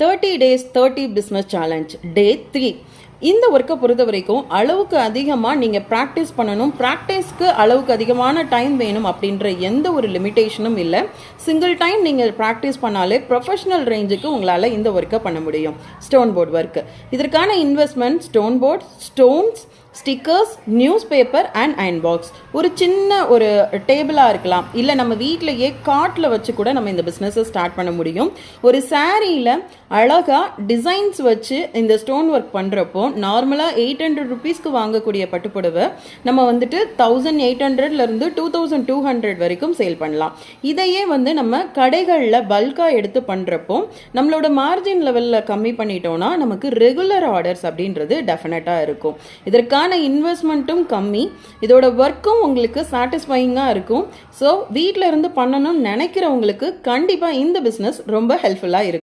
30 days 30 business challenge day 3. இந்த ஒர்க்கை பொறுத்த வரைக்கும் அளவுக்கு அதிகமாக நீங்கள் ப்ராக்டிஸ் பண்ணணும், ப்ராக்டிஸ்க்கு அளவுக்கு அதிகமான டைம் வேணும் அப்படின்ற எந்த ஒரு லிமிட்டேஷனும் இல்லை. சிங்கிள் டைம் நீங்கள் ப்ராக்டிஸ் பண்ணாலே ப்ரொஃபஷனல் ரேஞ்சுக்கு உங்களால் இந்த ஒர்க்கை பண்ண முடியும். ஸ்டோன் போர்ட் ஒர்க்கு, இதற்கான investment stone board, stones, stickers, news paper and iron box. ஒரு சின்ன ஒரு டேபிளாக இருக்கலாம், இல்லை நம்ம வீட்டிலையே காட்டில் வச்சு கூட நம்ம இந்த பிஸ்னஸை ஸ்டார்ட் பண்ண முடியும். ஒரு சாரியில் அழகாக டிசைன்ஸ் வச்சு இந்த ஸ்டோன் ஒர்க் பண்ணுறப்போ நார்மலாக 800 ருபீஸ்க்கு வாங்கக்கூடிய பட்டுப்புடவை நம்ம வந்துட்டு 1800லேருந்து 2200 வரைக்கும் சேல் பண்ணலாம். இதையே நம்ம கடைகளில் பல்காக எடுத்து பண்ணுறப்போ நம்மளோட மார்ஜின் லெவலில் கம்மி பண்ணிட்டோம்னா நமக்கு ரெகுலர் ஆர்டர்ஸ் அப்படின்றது டெஃபினட்டாக இருக்கும். இதற்கான இன்வெஸ்ட்மெண்ட்டும் கம்மி, இதோட ஒர்க்கும் உங்களுக்கு சாட்டிஸ்ஃபைங்காக இருக்கும். ஸோ வீட்டில் இருந்து பண்ணணும்னு நினைக்கிறவங்களுக்கு கண்டிப்பாக இந்த பிஸ்னஸ் ரொம்ப ஹெல்ப்ஃபுல்லாக இருக்கும்.